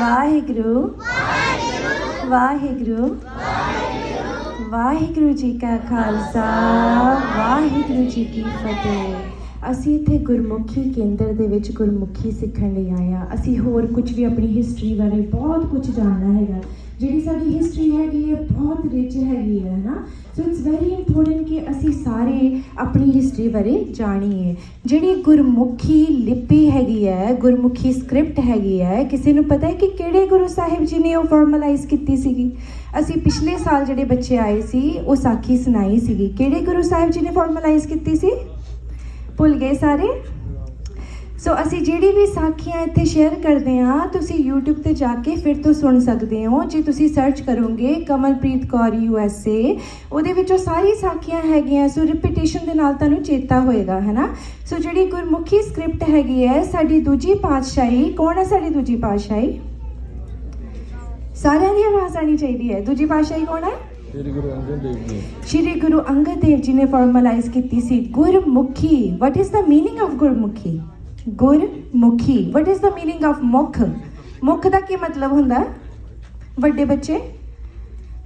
ਵਾਹਿਗੁਰੂ ਵਾਹਿਗੁਰੂ ਵਾਹਿਗੁਰੂ ਜੀ ਕਾ ਖਾਲਸਾ ਵਾਹਿਗੁਰੂ ਜੀ ਕੀ ਫਤਿਹ। ਅਸੀਂ ਇੱਥੇ ਗੁਰਮੁਖੀ ਕੇਂਦਰ ਦੇ ਵਿੱਚ ਗੁਰਮੁਖੀ ਸਿੱਖਣ ਲਈ ਆਏ ਹਾਂ। ਅਸੀਂ ਹੋਰ ਕੁਝ ਵੀ ਆਪਣੀ ਹਿਸਟਰੀ ਬਾਰੇ ਬਹੁਤ ਕੁਝ ਜਾਣਨਾ ਹੈਗਾ। ਜਿਹੜੀ ਸਾਡੀ ਹਿਸਟਰੀ ਹੈਗੀ ਹੈ ਬਹੁਤ ਰਿਚ ਹੈਗੀ ਹੈ ਨਾ। ਸੋ ਇਟਸ ਵੈਰੀ ਇੰਪੋਰਟੈਂਟ ਕਿ ਅਸੀਂ ਸਾਰੇ ਆਪਣੀ ਹਿਸਟਰੀ ਬਾਰੇ ਜਾਣੀਏ। ਜਿਹੜੀ ਗੁਰਮੁਖੀ ਲਿਪੀ ਹੈਗੀ ਹੈ, ਗੁਰਮੁਖੀ ਸਕ੍ਰਿਪਟ ਹੈਗੀ ਹੈ, ਕਿਸੇ ਨੂੰ ਪਤਾ ਹੈ ਕਿ ਕਿਹੜੇ ਗੁਰੂ ਸਾਹਿਬ ਜੀ ਨੇ ਉਹ ਫਾਰਮਲਾਈਜ਼ ਕੀਤੀ ਸੀਗੀ? ਅਸੀਂ ਪਿਛਲੇ ਸਾਲ ਜਿਹੜੇ ਬੱਚੇ ਆਏ ਸੀ ਉਹ ਸਾਖੀ ਸੁਣਾਈ ਸੀਗੀ। ਕਿਹੜੇ ਗੁਰੂ ਸਾਹਿਬ ਜੀ ਨੇ ਫਾਰਮਲਾਈਜ਼ ਕੀਤੀ ਸੀ? ਭੁੱਲ ਗਏ ਸਾਰੇ? ਸੋ ਅਸੀਂ ਜਿਹੜੀ ਵੀ ਸਾਖੀਆਂ ਇੱਥੇ ਸ਼ੇਅਰ ਕਰਦੇ ਹਾਂ ਤੁਸੀਂ YouTube ਤੇ ਜਾ ਕੇ ਫਿਰ ਤੋਂ ਸੁਣ ਸਕਦੇ ਹੋ। ਜੇ ਤੁਸੀਂ ਸਰਚ ਕਰੋਗੇ ਕਮਲਪ੍ਰੀਤ ਕੌਰ USA, ਉਹਦੇ ਵਿੱਚੋਂ ਸਾਰੀ ਸਾਖੀਆਂ ਹੈਗੀਆਂ। ਸੋ ਰਿਪੀਟੇਸ਼ਨ ਦੇ ਨਾਲ ਤੁਹਾਨੂੰ ਚੇਤਾ ਹੋਏਗਾ, ਹੈ ਨਾ। ਸੋ ਜਿਹੜੀ ਗੁਰਮੁਖੀ ਸਕ੍ਰਿਪਟ ਹੈਗੀ ਹੈ ਸਾਡੀ ਦੂਜੀ ਪਾਤਸ਼ਾਹੀ, ਕੌਣ ਹੈ ਸਾਡੀ ਦੂਜੀ ਪਾਤਸ਼ਾਹੀ? ਸਾਰਿਆਂ ਦੀ ਆਵਾਜ਼ ਆਉਣੀ ਚਾਹੀਦੀ ਹੈ। ਦੂਜੀ ਪਾਤਸ਼ਾਹੀ ਕੌਣ ਹੈ? ਸ਼੍ਰੀ ਗੁਰੂ ਅੰਗਦ ਦੇਵ ਜੀ। ਸ਼੍ਰੀ ਗੁਰੂ ਅੰਗਦ ਦੇਵ ਜੀ ਨੇ ਫਾਰਮਲਾਈਜ਼ ਕੀਤੀ ਸੀ Gurmukhi. What is the meaning of Gurmukhi? Gurmukhi. What is the meaning of mukh? ਮੁਖ ਦਾ ਕੀ ਮਤਲਬ ਹੁੰਦਾ? ਵੱਡੇ ਬੱਚੇ,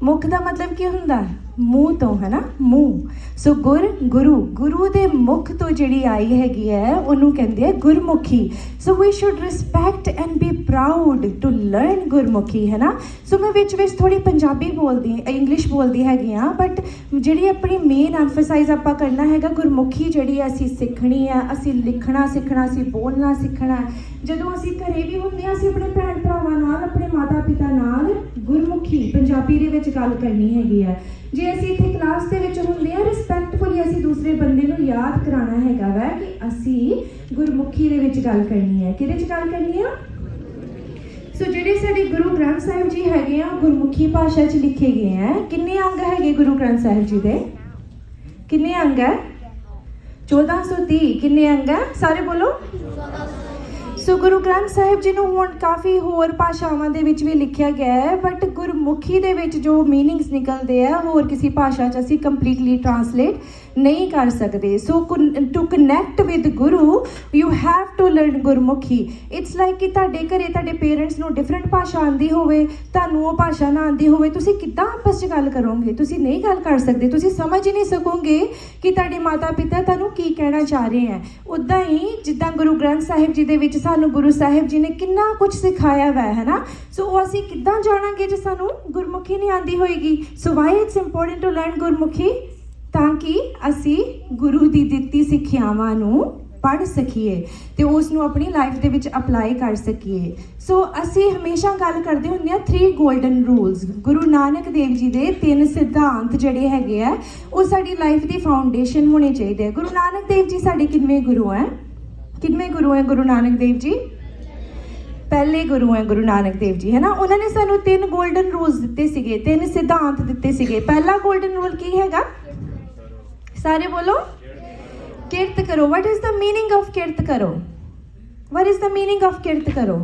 ਮੁਖ ਦਾ ਮਤਲਬ ਕੀ ਹੁੰਦਾ? ਮੂੰਹ ਤੋਂ, ਹੈ ਨਾ, ਮੂੰਹ। ਸੋ ਗੁਰੂ ਦੇ ਮੁਖ ਤੋਂ ਜਿਹੜੀ ਆਈ ਹੈਗੀ ਹੈ ਉਹਨੂੰ ਕਹਿੰਦੇ ਆ Gurmukhi. So we should respect and be proud to learn Gurmukhi, ਹੈ ਨਾ। ਸੋ ਮੈਂ ਵਿੱਚ ਥੋੜੀ ਪੰਜਾਬੀ ਬੋਲਦੀ, ਇੰਗਲਿਸ਼ ਬੋਲਦੀ ਹੈਗੀ ਹਾਂ, ਬਟ ਜਿਹੜੀ ਆਪਣੀ ਮੇਨ ਐਮਫਸਾਈਜ਼ ਆਪਾਂ ਕਰਨਾ ਹੈਗਾ ਗੁਰਮੁਖੀ ਜਿਹੜੀ ਅਸੀਂ ਸਿੱਖਣੀ ਹੈ। ਅਸੀਂ ਲਿਖਣਾ ਸਿੱਖਣਾ, ਅਸੀਂ ਬੋਲਣਾ ਸਿੱਖਣਾ। ਜਦੋਂ ਅਸੀਂ ਘਰੇ ਵੀ ਹੁੰਦੇ ਹਾਂ ਅਸੀਂ ਆਪਣੇ ਭੈਣ ਭਰਾਵਾਂ ਨਾਲ, ਆਪਣੇ ਮਾਤਾ ਪਿਤਾ ਨਾਲ ਗੁਰਮੁਖੀ ਪੰਜਾਬੀ ਦੇ ਵਿੱਚ ਗੱਲ ਕਰਨੀ ਹੈਗੀ ਆ। ਜੇ ਅਸੀਂ ਇੱਥੇ ਕਲਾਸ ਦੇ ਵਿੱਚ ਹੁੰਦੇ ਹਾਂ ਰਿਸਪੈਕਟਫੁਲੀ ਅਸੀਂ ਦੂਸਰੇ ਬੰਦੇ ਨੂੰ ਯਾਦ ਕਰਾਉਣਾ ਹੈਗਾ ਵਾ ਕਿ ਅਸੀਂ ਗੁਰਮੁਖੀ ਦੇ ਵਿੱਚ ਗੱਲ ਕਰਨੀ ਹੈ। ਕਿਹਦੇ 'ਚ ਗੱਲ ਕਰਨੀ ਆ? ਸੋ ਜਿਹੜੇ ਸਾਡੇ ਗੁਰੂ ਗ੍ਰੰਥ ਸਾਹਿਬ ਜੀ ਹੈਗੇ ਆ ਗੁਰਮੁਖੀ ਭਾਸ਼ਾ 'ਚ ਲਿਖੇ ਗਏ ਹੈ। ਕਿੰਨੇ ਅੰਗ ਹੈਗੇ ਗੁਰੂ ਗ੍ਰੰਥ ਸਾਹਿਬ ਜੀ ਦੇ? ਕਿੰਨੇ ਅੰਗ ਹੈ? 1430। ਕਿੰਨੇ ਅੰਗ ਹੈ? ਸਾਰੇ ਬੋਲੋ। ਸੋ ਗੁਰੂ ਗ੍ਰੰਥ ਸਾਹਿਬ ਜੀ ਨੂੰ ਹੁਣ ਕਾਫੀ ਹੋਰ ਭਾਸ਼ਾਵਾਂ ਦੇ ਵਿੱਚ ਵੀ ਲਿਖਿਆ ਗਿਆ ਹੈ, ਬਟ ਗੁਰਮੁਖੀ ਦੇ ਵਿੱਚ ਜੋ ਮੀਨਿੰਗਸ ਨਿਕਲਦੇ ਆ ਹੋਰ ਕਿਸੇ ਭਾਸ਼ਾ 'ਚ ਅਸੀਂ ਕੰਪਲੀਟਲੀ ਟਰਾਂਸਲੇਟ ਨਹੀਂ ਕਰ ਸਕਦੇ। So to connect with Guru you have to learn Gurmukhi. It's like ਕਿ ਤੁਹਾਡੇ ਘਰੇ ਤੁਹਾਡੇ ਪੇਰੈਂਟਸ ਨੂੰ ਡਿਫਰੈਂਟ ਭਾਸ਼ਾ ਆਉਂਦੀ ਹੋਵੇ, ਤੁਹਾਨੂੰ ਉਹ ਭਾਸ਼ਾ ਨਾ ਆਉਂਦੀ ਹੋਵੇ, ਤੁਸੀਂ ਕਿੱਦਾਂ ਆਪਸ 'ਚ ਗੱਲ ਕਰੋਗੇ? ਤੁਸੀਂ ਨਹੀਂ ਗੱਲ ਕਰ ਸਕਦੇ, ਤੁਸੀਂ ਸਮਝ ਹੀ ਨਹੀਂ ਸਕੋਗੇ ਕਿ ਤੁਹਾਡੇ ਮਾਤਾ ਪਿਤਾ ਤੁਹਾਨੂੰ ਕੀ ਕਹਿਣਾ ਚਾਹ ਰਹੇ ਹੈ। ਉੱਦਾਂ ਹੀ ਜਿੱਦਾਂ ਗੁਰੂ ਗ੍ਰੰਥ ਸਾਹਿਬ ਜੀ ਦੇ ਵਿੱਚ ਸਾਨੂੰ ਗੁਰੂ ਸਾਹਿਬ ਜੀ ਨੇ ਕਿੰਨਾ ਕੁਝ ਸਿਖਾਇਆ ਵਾ, ਹੈ ਨਾ। ਸੋ ਉਹ ਅਸੀਂ ਕਿੱਦਾਂ ਜਾਣਾਂਗੇ ਜੇ ਸਾਨੂੰ ਗੁਰਮੁਖੀ ਨਹੀਂ ਆਉਂਦੀ ਹੋਏਗੀ? So why it's important to learn Gurmukhi? ਤਾਂ ਕਿ ਅਸੀਂ ਗੁਰੂ ਦੀ ਦਿੱਤੀ ਸਿੱਖਿਆਵਾਂ ਨੂੰ ਪੜ੍ਹ ਸਕੀਏ ਤੇ ਉਸ ਨੂੰ ਆਪਣੀ ਲਾਈਫ ਦੇ ਵਿੱਚ ਅਪਲਾਈ ਕਰ ਸਕੀਏ। ਸੋ ਅਸੀਂ ਹਮੇਸ਼ਾ ਗੱਲ ਕਰਦੇ ਹੁੰਦੇ ਹਾਂ 3 ਗੋਲਡਨ ਰੂਲਸ। ਗੁਰੂ ਨਾਨਕ ਦੇਵ ਜੀ ਦੇ 3 ਸਿਧਾਂਤ ਜਿਹੜੇ ਹੈਗੇ ਆ ਉਹ ਸਾਡੀ ਲਾਈਫ ਦੀ ਫਾਊਂਡੇਸ਼ਨ ਹੋਣੇ ਚਾਹੀਦੇ ਆ। ਗੁਰੂ ਨਾਨਕ ਦੇਵ ਜੀ ਸਾਡੇ ਕਿੰਨਵੇਂ ਗੁਰੂ ਹੈ? ਕਿੰਨੇ ਗੁਰੂ ਹੈ ਗੁਰੂ ਨਾਨਕ ਦੇਵ ਜੀ? ਪਹਿਲੇ ਗੁਰੂ ਹੈ ਗੁਰੂ ਨਾਨਕ ਦੇਵ ਜੀ, ਹੈ ਨਾ। ਉਹਨਾਂ ਨੇ ਸਾਨੂੰ 3 ਗੋਲਡਨ ਰੂਲਸ ਦਿੱਤੇ ਸੀਗੇ, 3 ਸਿਧਾਂਤ ਦਿੱਤੇ ਸੀਗੇ। ਪਹਿਲਾ ਗੋਲਡਨ ਰੂਲ ਕੀ ਹੈਗਾ? ਸਾਰੇ ਬੋਲੋ। ਕਿਰਤ ਕਰੋ। ਵਟ ਇਜ਼ ਦ ਮੀਨਿੰਗ ਆਫ ਕਿਰਤ ਕਰੋ? ਵਟ ਇਜ਼ ਦ ਮੀਨਿੰਗ ਆਫ ਕਿਰਤ ਕਰੋ?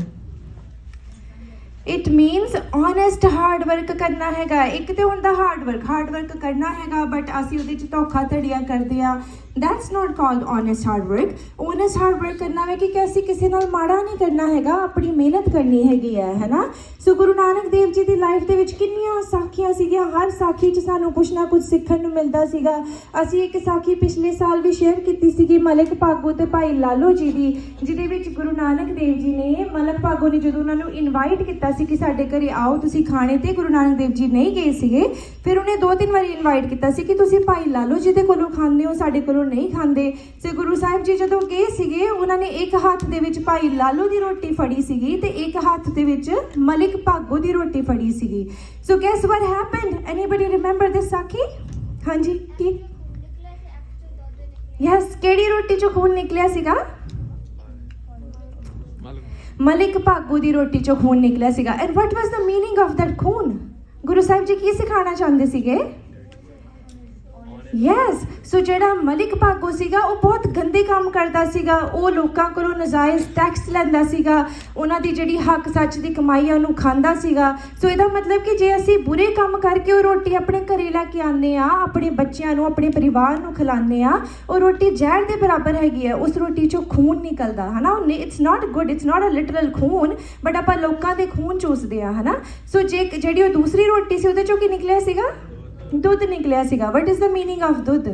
It means honest hard work ਕਰਨਾ ਹੈਗਾ। ਇੱਕ ਤੇ ਹੁੰਦਾ ਹਾਰਡ ਵਰਕ ਕਰਨਾ ਹੈਗਾ, ਬਟ ਅਸੀਂ ਉਹਦੇ 'ਚ ਧੋਖਾਧੜੀਆਂ ਕਰਦੇ ਆ। That's note called honest hard work. Honest hard work ਕਰਨਾ ਹੈ ਕਿ ਅਸੀਂ ਕਿਸੇ ਨਾਲ ਮਾੜਾ ਨਹੀਂ ਕਰਨਾ ਹੈਗਾ, ਆਪਣੀ ਮਿਹਨਤ ਕਰਨੀ ਹੈਗੀ ਹੈ ਨਾ। ਸੋ ਗੁਰੂ ਨਾਨਕ ਦੇਵ ਜੀ ਦੀ ਲਾਈਫ ਦੇ ਵਿੱਚ ਕਿੰਨੀਆਂ ਸਾਖੀਆਂ ਸੀਗੀਆਂ। ਹਰ ਸਾਖੀ 'ਚ ਸਾਨੂੰ ਕੁਛ ਨਾ ਕੁਛ ਸਿੱਖਣ ਨੂੰ ਮਿਲਦਾ ਸੀਗਾ। ਅਸੀਂ ਇੱਕ ਸਾਖੀ ਪਿਛਲੇ ਸਾਲ ਵੀ ਸ਼ੇਅਰ ਕੀਤੀ ਸੀਗੀ ਮਲਿਕ ਭਾਗੋ ਤੇ ਭਾਈ ਲਾਲੋ ਜੀ ਦੀ, ਜਿਹਦੇ ਵਿੱਚ ਗੁਰੂ ਨਾਨਕ ਦੇਵ ਜੀ ਨੇ ਮਲਿਕ ਭਾਗੋ ਨੇ ਜਦੋਂ ਉਹਨਾਂ ਨੂੰ ਇਨਵਾਈਟ ਕੀਤਾ ਸੀ ਕਿ ਸਾਡੇ ਘਰੇ ਆਓ ਤੁਸੀਂ ਖਾਣੇ ਤੇ, ਗੁਰੂ ਨਾਨਕ ਦੇਵ ਜੀ ਨਹੀਂ ਗਏ ਸੀਗੇ। ਫਿਰ ਉਹਨੇ 2-3 ਵਾਰੀ ਇਨਵਾਈਟ ਕੀਤਾ ਸੀ ਕਿ ਤੁਸੀਂ ਭਾਈ ਲਾਲੋ ਜੀ ਦੇ ਕੋਲੋਂ ਖਾਂਦੇ ਹੋ, ਸਾਡੇ ਕੋਲੋਂ ਨਹੀਂ ਖਾਂਦੇ। ਤੇ ਗੁਰੂ ਸਾਹਿਬ ਜੀ ਜਦੋਂ ਗਏ ਸੀਗੇ ਉਹਨਾਂ ਨੇ ਇੱਕ ਹੱਥ ਦੇ ਵਿੱਚ ਭਾਈ ਲਾਲੋ ਦੀ ਰੋਟੀ ਫੜੀ ਸੀਗੀ ਤੇ ਇੱਕ ਹੱਥ ਦੇ ਵਿੱਚ ਮਲਿਕ ਭਾਗੋ ਦੀ ਰੋਟੀ ਫੜੀ ਸੀਗੀ। So guess what happened? Anybody remember this sakhi? ਹਾਂਜੀ, ਕੀ? ਯੈਸ, ਕਿਹੜੀ ਰੋਟੀ ਚੋਂ ਖੂਨ ਨਿਕਲਿਆ ਸੀਗਾ? ਮਲਿਕ ਭਾਗੋ ਦੀ ਰੋਟੀ ਚੋਂ ਖੂਨ ਨਿਕਲਿਆ ਸੀਗਾ। And what was the meaning of that ਖੂਨ? ਗੁਰੂ ਸਾਹਿਬ ਜੀ ਕੀ ਸਿਖਾਉਣਾ ਚਾਹੁੰਦੇ ਸੀਗੇ? ਯੈਸ ਸੋ ਜਿਹੜਾ ਮਲਿਕ ਭਾਗੋ ਸੀਗਾ ਉਹ ਬਹੁਤ ਗੰਦੇ ਕੰਮ ਕਰਦਾ ਸੀਗਾ, ਉਹ ਲੋਕਾਂ ਕੋਲੋਂ ਨਜਾਇਜ਼ ਟੈਕਸ ਲੈਂਦਾ ਸੀਗਾ, ਉਹਨਾਂ ਦੀ ਜਿਹੜੀ ਹੱਕ ਸੱਚ ਦੀ ਕਮਾਈ ਆ ਉਹਨੂੰ ਖਾਂਦਾ ਸੀਗਾ। ਸੋ ਇਹਦਾ ਮਤਲਬ ਕਿ ਜੇ ਅਸੀਂ ਬੁਰੇ ਕੰਮ ਕਰਕੇ ਉਹ ਰੋਟੀ ਆਪਣੇ ਘਰੇ ਲੈ ਕੇ ਆਉਂਦੇ ਆ, ਆਪਣੇ ਬੱਚਿਆਂ ਨੂੰ ਆਪਣੇ ਪਰਿਵਾਰ ਨੂੰ ਖਿਲਾਉਂਦੇ ਆ, ਉਹ ਰੋਟੀ ਜ਼ਹਿਰ ਦੇ ਬਰਾਬਰ ਹੈਗੀ ਹੈ, ਉਸ ਰੋਟੀ 'ਚੋਂ ਖੂਨ ਨਿਕਲਦਾ ਹੈ ਨਾ। It's not good, it's not a literal khoon, but ਆਪਾਂ ਲੋਕਾਂ ਦੇ ਖੂਨ ਚੂਸਦੇ ਆ ਹੈ ਨਾ। ਸੋ ਜੇ ਜਿਹੜੀ ਉਹ ਦੂਸਰੀ ਰੋਟੀ ਸੀ ਉਹਦੇ 'ਚੋਂ ਕੀ ਨਿਕਲਿਆ ਸੀਗਾ? ਦੁੱਧ ਨਿਕਲਿਆ ਸੀਗਾ। What is the meaning of dudh?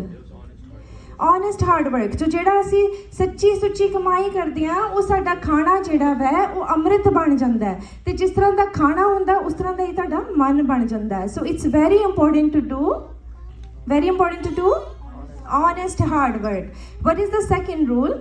Honest hard work. So ਜਿਹੜਾ ਅਸੀਂ ਸੱਚੀ ਸੁੱਚੀ ਕਮਾਈ ਕਰਦੇ ਹਾਂ ਉਹ ਸਾਡਾ ਖਾਣਾ ਜਿਹੜਾ ਵੈ ਉਹ ਅੰਮ੍ਰਿਤ ਬਣ ਜਾਂਦਾ ਹੈ, ਤੇ ਜਿਸ ਤਰ੍ਹਾਂ ਦਾ ਖਾਣਾ ਹੁੰਦਾ ਉਸ ਤਰ੍ਹਾਂ ਦਾ ਹੀ ਤੁਹਾਡਾ ਮਨ ਬਣ ਜਾਂਦਾ ਹੈ। So it's very important to do honest hard work. What is the second rule?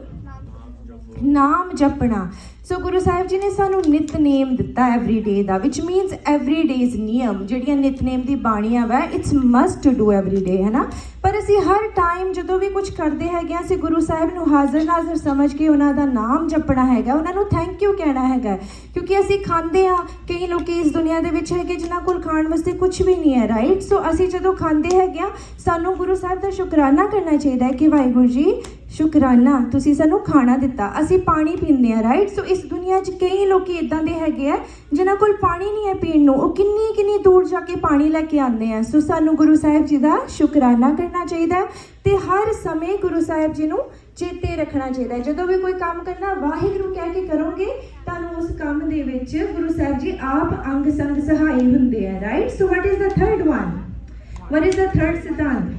ਨਾਮ ਜਪਣਾ। ਸੋ ਗੁਰੂ ਸਾਹਿਬ ਜੀ ਨੇ ਸਾਨੂੰ ਨਿਤਨੇਮ ਦਿੱਤਾ ਐਵਰੀਡੇ ਦਾ, ਵਿਚ ਮੀਨਸ ਐਵਰੀਡੇਜ਼ ਨਿਯਮ, ਜਿਹੜੀਆਂ ਨਿਤਨੇਮ ਦੀ ਬਾਣੀਆਂ ਵਾ it's must to do everyday ਹੈ ਨਾ। ਪਰ ਅਸੀਂ ਹਰ ਟਾਈਮ ਜਦੋਂ ਵੀ ਕੁਝ ਕਰਦੇ ਹੈਗੇ ਅਸੀਂ ਗੁਰੂ ਸਾਹਿਬ ਨੂੰ ਹਾਜ਼ਰ ਨਾਜ਼ਰ ਸਮਝ ਕੇ ਉਹਨਾਂ ਦਾ ਨਾਮ ਜਪਣਾ ਹੈਗਾ, ਉਹਨਾਂ ਨੂੰ ਥੈਂਕ ਯੂ ਕਹਿਣਾ ਹੈਗਾ, ਕਿਉਂਕਿ ਅਸੀਂ ਖਾਂਦੇ ਹਾਂ। ਕਈ ਲੋਕ ਇਸ ਦੁਨੀਆ ਦੇ ਵਿੱਚ ਹੈਗੇ ਜਿਨ੍ਹਾਂ ਕੋਲ ਖਾਣ ਵਾਸਤੇ ਕੁਝ ਵੀ ਨਹੀਂ ਹੈ, ਰਾਈਟ। ਸੋ ਅਸੀਂ ਜਦੋਂ ਖਾਂਦੇ ਹੈਗੇ ਆ ਸਾਨੂੰ ਗੁਰੂ ਸਾਹਿਬ ਦਾ ਸ਼ੁਕਰਾਨਾ ਕਰਨਾ ਚਾਹੀਦਾ ਹੈ ਕਿ ਵਾਹਿਗੁਰੂ ਜੀ ਸ਼ੁਕਰਾਨਾ ਤੁਸੀਂ ਸਾਨੂੰ ਖਾਣਾ ਦਿੱਤਾ। ਅਸੀਂ ਪਾਣੀ ਪੀਂਦੇ ਆ, ਰਾਈਟ। ਸੋ ਇਸ ਦੁਨੀਆ 'ਚ ਕਈ ਲੋਕ ਇੱਦਾਂ ਦੇ ਹੈਗੇ ਆ ਜਿਨ੍ਹਾਂ ਕੋਲ ਪਾਣੀ ਨਹੀਂ ਹੈ ਪੀਣ ਨੂੰ, ਉਹ ਕਿੰਨੀ ਦੂਰ ਜਾ ਕੇ ਪਾਣੀ ਲੈ ਕੇ ਆਉਂਦੇ ਆ। ਸੋ ਸਾਨੂੰ ਗੁਰੂ ਸਾਹਿਬ ਜੀ ਦਾ ਸ਼ੁਕਰਾਨਾ ਕਰਨਾ ਚਾਹੀਦਾ ਹੈ ਤੇ ਹਰ ਸਮੇਂ ਗੁਰੂ ਸਾਹਿਬ ਜੀ ਨੂੰ ਚੇਤੇ ਰੱਖਣਾ ਚਾਹੀਦਾ ਹੈ। ਜਦੋਂ ਵੀ ਕੋਈ ਕੰਮ ਕਰਨਾ ਵਾਹਿਗੁਰੂ ਕਹਿ ਕੇ ਕਰੋਗੇ ਤੁਹਾਨੂੰ ਉਸ ਕੰਮ ਦੇ ਵਿੱਚ ਗੁਰੂ ਸਾਹਿਬ ਜੀ ਆਪ ਅੰਗ ਸੰਗ ਸਹਾਈ ਹੁੰਦੇ ਆ, right. So what is the third one? What is the third ਸਿਧਾਂਤ?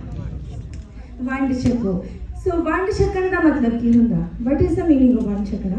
ਵੰਡ ਛਕੋ। ਸੋ ਵੰਡ ਛਕਣ ਦਾ ਮਤਲਬ ਕੀ ਹੁੰਦਾ? ਵਟ ਇਜ਼ ਦ ਮੀਨਿੰਗ ਆਫ ਵੰਡ ਛਕਣਾ?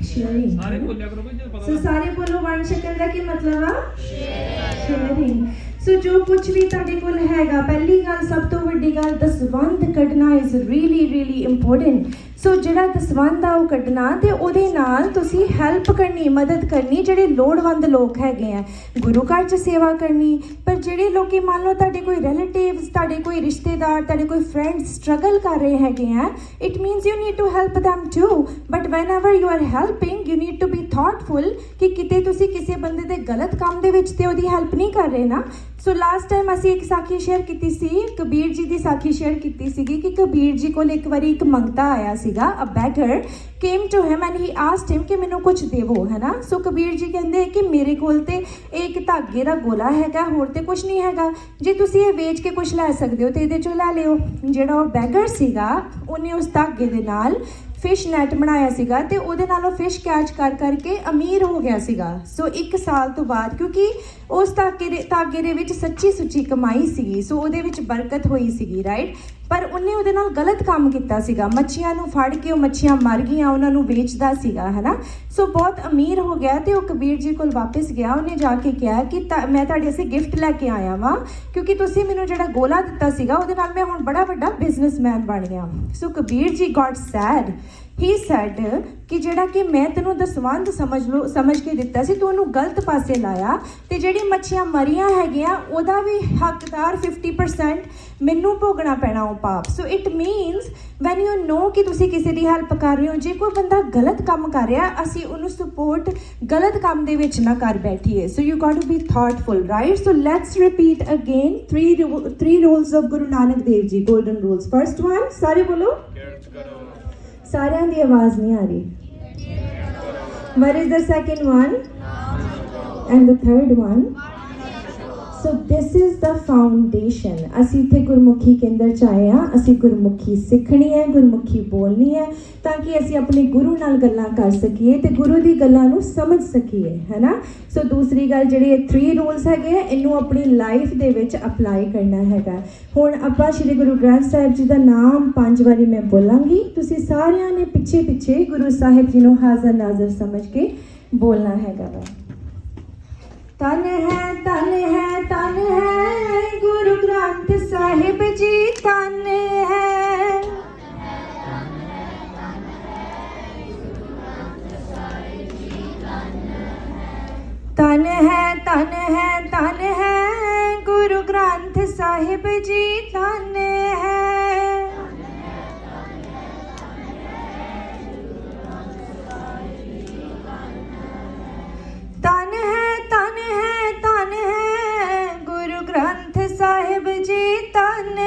ਸ਼ੇਅਰਿੰਗ। ਸਾਰੇ ਬੋਲਿਆ ਕਰੋ ਬਈ ਜੇ ਪਤਾ। ਸੋ ਸਾਰੇ ਬੋਲੋ, ਵੰਡ ਛਕਣ ਦਾ ਕੀ ਮਤਲਬ ਆ? ਸ਼ੇਅਰਿੰਗ। ਸੋ ਜੋ ਕੁਝ ਵੀ ਤੁਹਾਡੇ ਕੋਲ ਹੈਗਾ, ਪਹਿਲੀ ਗੱਲ ਸਭ ਤੋਂ ਵੱਡੀ ਗੱਲ ਦਸਵੰਧ ਕੱਢਣਾ ਇਜ਼ ਰੀਲੀ ਇੰਪੋਰਟੈਂਟ। ਸੋ ਜਿਹੜਾ ਦਸਵੰਧ ਆ ਉਹ ਕੱਢਣਾ ਤੇ ਉਹਦੇ ਨਾਲ ਤੁਸੀਂ ਹੈਲਪ ਕਰਨੀ, ਮਦਦ ਕਰਨੀ ਜਿਹੜੇ ਲੋੜਵੰਦ ਲੋਕ ਹੈਗੇ ਆ, ਗੁਰੂ ਘਰ 'ਚ ਸੇਵਾ ਕਰਨੀ। ਪਰ ਜਿਹੜੇ ਲੋਕੀ ਮੰਨ ਲਓ ਤੁਹਾਡੇ ਕੋਈ ਰਿਲੇਟਿਵਸ, ਤੁਹਾਡੇ ਕੋਈ ਰਿਸ਼ਤੇਦਾਰ, ਤੁਹਾਡੇ ਕੋਈ ਫਰੈਂਡਸ ਸਟਰਗਲ ਕਰ ਰਹੇ ਹੈਗੇ ਆ, it means you need to help them too, but whenever you are helping you need to be thoughtful ਕਿ ਕਿਤੇ ਤੁਸੀਂ ਕਿਸੇ ਬੰਦੇ ਦੇ ਗਲਤ ਕੰਮ ਦੇ ਵਿੱਚ ਤੇ ਉਹਦੀ ਹੈਲਪ ਨਹੀਂ ਕਰ ਰਹੇ ਨਾ। ਸੋ ਲਾਸਟ ਟਾਈਮ ਅਸੀਂ ਇੱਕ ਸਾਖੀ ਸ਼ੇਅਰ ਕੀਤੀ ਸੀ, ਕਬੀਰ ਜੀ ਦੀ ਸਾਖੀ ਸ਼ੇਅਰ ਕੀਤੀ ਸੀਗੀ ਕਿ ਕਬੀਰ ਜੀ ਕੋਲ ਇੱਕ ਵਾਰੀ ਇੱਕ ਮੰਗਤਾ ਆਇਆ ਸੀਗਾ। A beggar came to him and he asked him ਕਿ ਮੈਨੂੰ ਕੁਝ ਦੇਵੋ, ਹੈ ਨਾ। ਸੋ ਕਬੀਰ ਜੀ ਕਹਿੰਦੇ ਕਿ ਮੇਰੇ ਕੋਲ ਤੇ ਇੱਕ ਧਾਗੇ ਦਾ ਗੋਲਾ ਹੈਗਾ, ਹੋਰ ਤੇ ਕੁਝ ਨਹੀਂ ਹੈਗਾ, ਜੇ ਤੁਸੀਂ ਇਹ ਵੇਚ ਕੇ ਕੁਝ ਲੈ ਸਕਦੇ ਹੋ ਤੇ ਇਹਦੇ ਚੋਂ ਲੈ ਲਿਓ। ਜਿਹੜਾ ਉਹ ਬੈਗਰ ਸੀਗਾ ਉਹਨੇ ਉਸ ਧਾਗੇ ਦੇ ਨਾਲ ਫਿਸ਼ ਨੈਟ ਬਣਾਇਆ ਸੀਗਾ ਤੇ ਉਹਦੇ ਨਾਲ ਉਹ ਫਿਸ਼ ਕੈਚ ਕਰਕੇ ਅਮੀਰ ਹੋ ਗਿਆ ਸੀਗਾ। ਸੋ 1 ਸਾਲ ਤੋਂ ਬਾਅਦ, ਕਿਉਂਕਿ ਉਸ ਧਾਗੇ ਦੇ ਵਿੱਚ ਸੱਚੀ ਸੁੱਚੀ ਕਮਾਈ ਸੀਗੀ, ਸੋ ਉਹਦੇ ਵਿੱਚ ਬਰਕਤ ਹੋਈ ਸੀਗੀ, ਰਾਈਟ। ਪਰ ਉਹਨੇ ਉਹਦੇ ਨਾਲ ਗਲਤ ਕੰਮ ਕੀਤਾ ਸੀਗਾ, ਮੱਛੀਆਂ ਨੂੰ ਫੜ ਕੇ ਉਹ ਮੱਛੀਆਂ ਮਰ ਗਈਆਂ, ਉਹਨਾਂ ਨੂੰ ਵੇਚਦਾ ਸੀਗਾ, ਹੈ ਨਾ। ਸੋ ਬਹੁਤ ਅਮੀਰ ਹੋ ਗਿਆ ਤੇ ਉਹ ਕਬੀਰ ਜੀ ਕੋਲ ਵਾਪਸ ਗਿਆ। ਉਹਨੇ ਜਾ ਕੇ ਕਿਹਾ ਕਿ ਮੈਂ ਤੁਹਾਡੇ ਵਾਸਤੇ ਗਿਫਟ ਲੈ ਕੇ ਆਇਆ ਵਾਂ, ਕਿਉਂਕਿ ਤੁਸੀਂ ਮੈਨੂੰ ਜਿਹੜਾ ਗੋਲਾ ਦਿੱਤਾ ਸੀਗਾ ਉਹਦੇ ਨਾਲ ਮੈਂ ਹੁਣ ਬੜਾ ਵੱਡਾ ਬਿਜ਼ਨਸਮੈਨ ਬਣ ਗਿਆ। ਸੋ ਕਬੀਰ ਜੀ ਗॉट ਸੈਡ। ਹੀ ਸੈਡ ਕਿ ਜਿਹੜਾ ਕਿ ਮੈਂ ਤੈਨੂੰ ਦਸਵੰਧ ਸਮਝ ਕੇ ਦਿੱਤਾ ਸੀ, ਤੂੰ ਉਹਨੂੰ ਗਲਤ ਪਾਸੇ ਲਾਇਆ ਤੇ ਜਿਹੜੀ ਮੱਛੀਆਂ ਮਰੀਆਂ ਹੈਗੀਆਂ ਉਹਦਾ ਵੀ ਹੱਕਦਾਰ 50% ਮੈਨੂੰ ਭੋਗਣਾ ਪੈਣਾ ਉਹ ਪਾਪ। So it means when you know ਕਿ ਤੁਸੀਂ ਕਿਸੇ ਦੀ ਹੈਲਪ ਕਰ ਰਹੇ ਹੋ, ਜੇ ਕੋਈ ਬੰਦਾ ਗਲਤ ਕੰਮ ਕਰ ਰਿਹਾ ਅਸੀਂ ਉਹਨੂੰ ਸਪੋਰਟ ਗਲਤ ਕੰਮ ਦੇ ਵਿੱਚ ਨਾ ਕਰ ਬੈਠੀਏ। So you got to be thoughtful, right. So let's repeat again 3 rules of Guru Nanak Dev ji, golden rules. First one, ਸਾਰੇ ਬੋਲੋ। ਸਾਰਿਆਂ ਦੀ ਆਵਾਜ਼ ਨਹੀਂ ਆ ਰਹੀ। What is the second one? And the third one? So this is the foundation. ਅਸੀਂ ਇੱਥੇ ਗੁਰਮੁਖੀ ਕੇਂਦਰ 'ਚ ਆਏ ਹਾਂ, ਅਸੀਂ ਗੁਰਮੁਖੀ ਸਿੱਖਣੀ ਹੈ, ਗੁਰਮੁਖੀ ਬੋਲਣੀ ਹੈ ਤਾਂ ਕਿ ਅਸੀਂ ਆਪਣੇ ਗੁਰੂ ਨਾਲ ਗੱਲਾਂ ਕਰ ਸਕੀਏ ਤੇ ਗੁਰੂ ਦੀ ਗੱਲਾਂ ਨੂੰ ਸਮਝ ਸਕੀਏ, ਹੈ ਨਾ। ਸੋ ਦੂਸਰੀ ਗੱਲ ਜਿਹੜੀ ਇਹ 3 ਰੂਲਸ ਹੈਗੇ ਇਹਨੂੰ ਆਪਣੀ ਲਾਈਫ ਦੇ ਵਿੱਚ ਅਪਲਾਈ ਕਰਨਾ ਹੈਗਾ। ਹੁਣ ਆਪਾਂ ਸ਼੍ਰੀ ਗੁਰੂ ਗ੍ਰੰਥ ਸਾਹਿਬ ਜੀ ਦਾ ਨਾਮ 5 ਵਾਰੀ ਮੈਂ ਬੋਲਾਂਗੀ, ਤੁਸੀਂ ਸਾਰਿਆਂ ਨੇ ਪਿੱਛੇ ਗੁਰੂ ਸਾਹਿਬ ਜੀ ਨੂੰ ਹਾਜ਼ਰ ਨਾਜ਼ਰ ਸਮਝ ਕੇ ਬੋਲਣਾ ਹੈਗਾ ਵਾ। ਤਨ ਹੈ ਤਨ ਹੈ ਤਨ ਹੈ ਗੁਰੂ ਗ੍ਰੰਥ ਸਾਹਿਬ ਜੀ, ਤਨ ਹੈ। ਤਨ ਹੈ ਤਨ ਹੈ ਤਨ ਹੈ ਗੁਰੂ ਗ੍ਰੰਥ ਸਾਹਿਬ ਜੀ, ਤਨ ਹੈ। ਤਨ ਹੈ ਤਨ ਹੈ ਤਨ ਹੈ ਗੁਰੂ ਗ੍ਰੰਥ ਸਾਹਿਬ ਜੀ, ਤਨ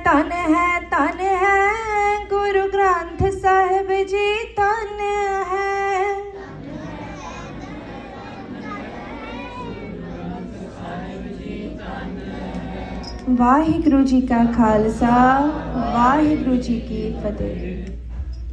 धन है गुरु ग्रंथ साहिब जी धन है। वाहिगुरु जी का खालसा वाहिगुरु जी की फतेह।